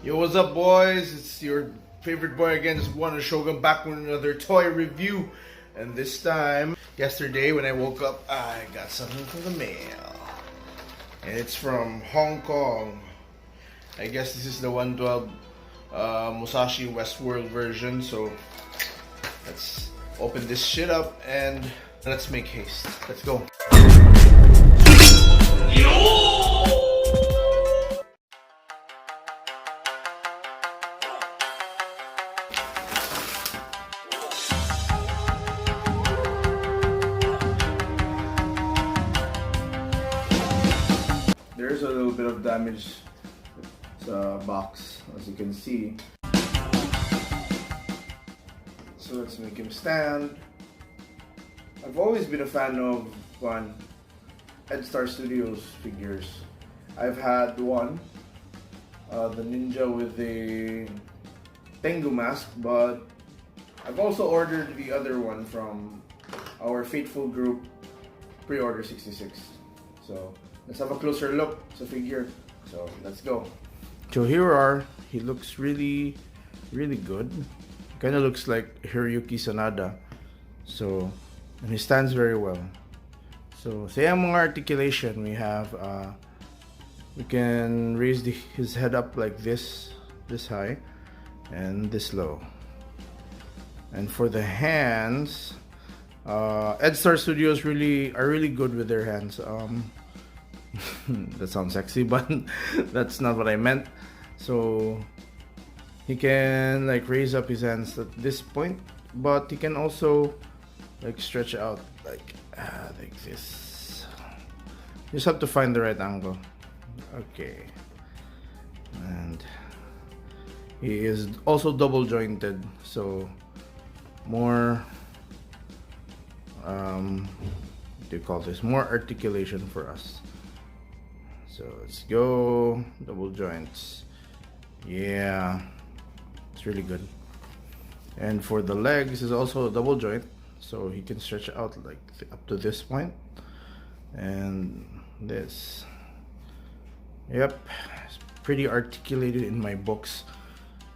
Yo, what's up, boys? It's your favorite boy again, just Wonder Shogun, back with another toy review. And this time, yesterday when I woke up, I got something from the mail. And it's from Hong Kong. I guess this is the 112 Musashi Westworld version. So let's open this shit up and let's make haste. Let's go. There's a little bit of damage sa box, as you can see. So let's make him stand. I've always been a fan of Edstar Studios figures. I've had one, the ninja with the Tengu mask, but I've also ordered the other one from our faithful group, Pre-Order 66. So let's have a closer look sa figure. So let's go. So here we are. He looks really good. Kind of looks like Hiroyuki Sanada. So, and he stands very well. So sa mga articulation, we have we can raise his head up like this high and this low. And for the hands, Edstar Studios are really good with their hands. That sounds sexy, but that's not what I meant. So he can like raise up his hands at this point, but he can also like stretch out like this. You just have to find the right angle. Okay. And he is also double jointed, so more what do you call this? More articulation for us. So let's go, double joints. Yeah, it's really good. And for the legs is also a double joint, so he can stretch out like up to this point and this. Yep, it's pretty articulated in my books.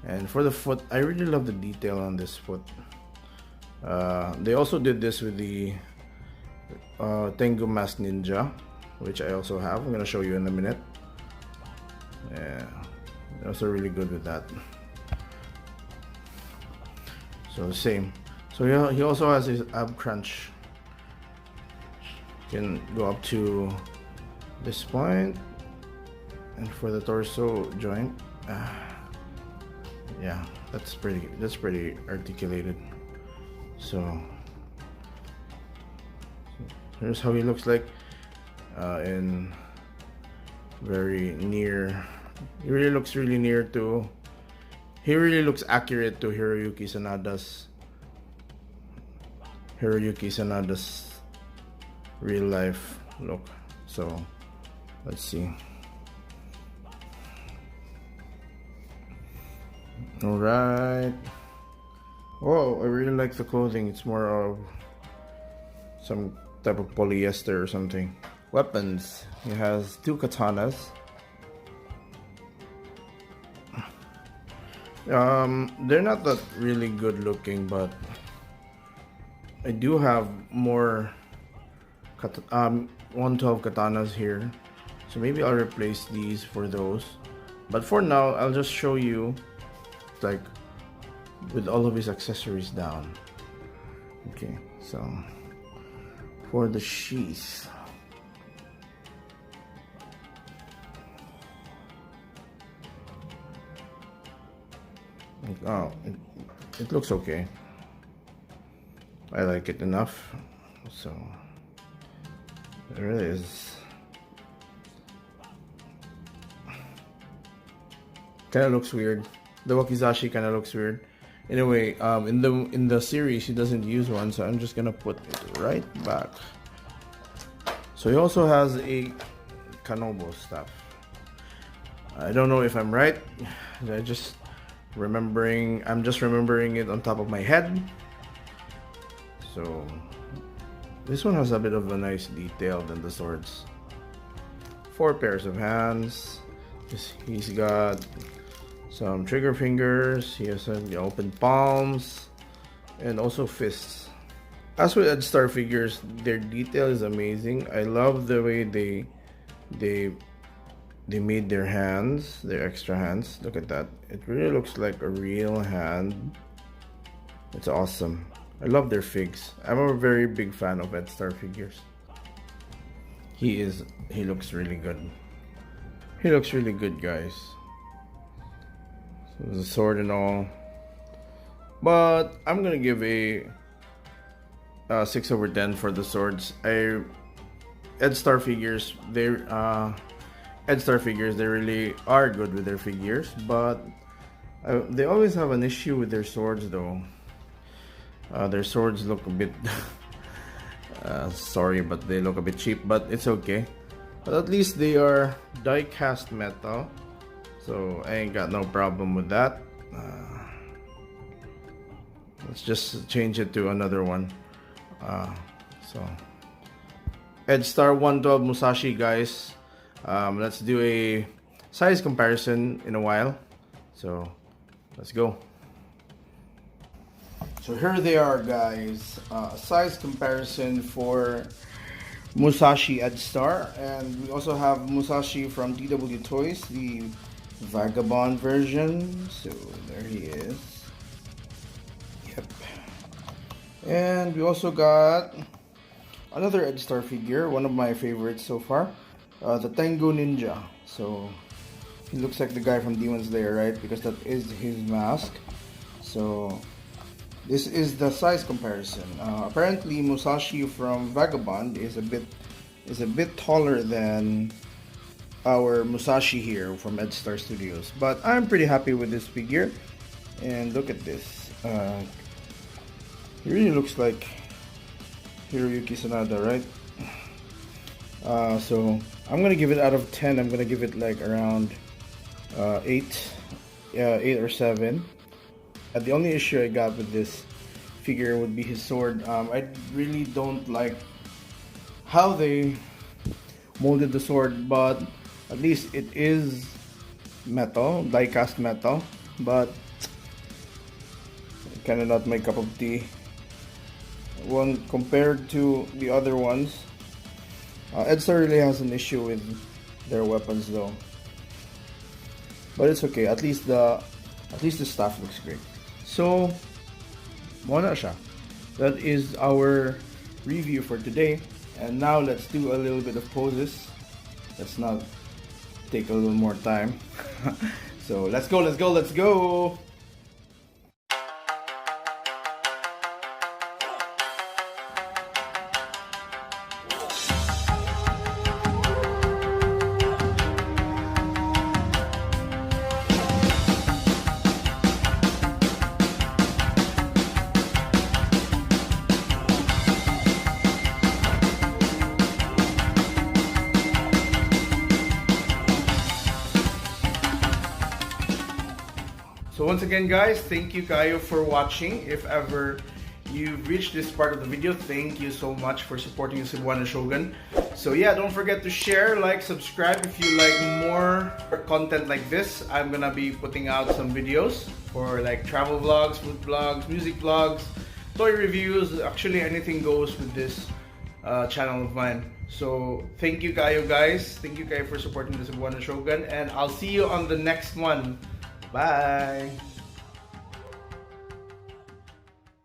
And for the foot, I really love the detail on this foot. They also did this with the Tengu Mask Ninja, which I also have. I'm gonna show you in a minute. Yeah, they're also really good with that. So same. So he also has his ab crunch. Can go up to this point, and for the torso joint, yeah, that's pretty articulated. So here's how he looks like. In very near, he really looks accurate to Hiroyuki Sanada's real life look. So let's see. All right. Oh, I really like the clothing. It's more of some type of polyester or something. Weapons. He has two katanas. They're not that really good looking, but I do have more 112 katanas here, so maybe I'll replace these for those. But for now, I'll just show you like with all of his accessories down. Okay, so for the sheath. Oh, it looks okay. I like it enough. So there it is. Kind of looks weird. The wakizashi kind of looks weird. Anyway, in the series he doesn't use one, so I'm just gonna put it right back. So he also has a kanobo staff. I don't know if I'm right. I'm just remembering it on top of my head. So this one has a bit of a nice detail than the swords. 4 pairs of hands. He's got some trigger fingers. He has some open palms and also fists. As with Edstar figures, their detail is amazing. I love the way they made their hands, their extra hands. Look at that. It really looks like a real hand. It's awesome. I love their figs. I'm a very big fan of Edstar figures. He looks really good. He looks really good, guys. So there's a sword and all. But I'm gonna give a 6/10 for the swords. Edstar figures, they really are good with their figures, but they always have an issue with their swords though. Their swords look a bit sorry, but they look a bit cheap, but it's okay. But at least they are die cast metal, so I ain't got no problem with that. Let's just change it to another one. So Edstar 112 Musashi, guys. Let's do a size comparison in a while. So let's go. So here they are, guys. Size comparison for Musashi Edstar, and we also have Musashi from DW Toys, the Vagabond version. So there he is. Yep. And we also got another Edstar figure, one of my favorites so far, the Tengu Ninja. So he looks like the guy from Demon Slayer, right? Because that is his mask. So this is the size comparison. Apparently, Musashi from Vagabond is a bit taller than our Musashi here from Edstar Studios. But I'm pretty happy with this figure. And look at this. He really looks like Hiroyuki Sanada, right? So I'm gonna give it out of 10. I'm gonna give it like around 8 or 7. The only issue I got with this figure would be his sword. I really don't like how they molded the sword, but at least it is metal, die cast metal, but kind of not my cup of tea. One compared to the other ones, Edstar really has an issue with their weapons though, but it's okay. At least the staff looks great. So, muna siya. That is our review for today. And now let's do a little bit of poses. Let's not take a little more time. So let's go, let's go, let's go! So once again, guys, thank you kayo for watching. If ever you've reached this part of the video, thank you so much for supporting the Cebuano Shogun. So yeah, don't forget to share, like, subscribe if you like more content like this. I'm gonna be putting out some videos for like travel vlogs, food vlogs, music vlogs, toy reviews. Actually, anything goes with this channel of mine. So thank you kayo, guys. Thank you kayo for supporting the Cebuano Shogun, and I'll see you on the next one. Bye!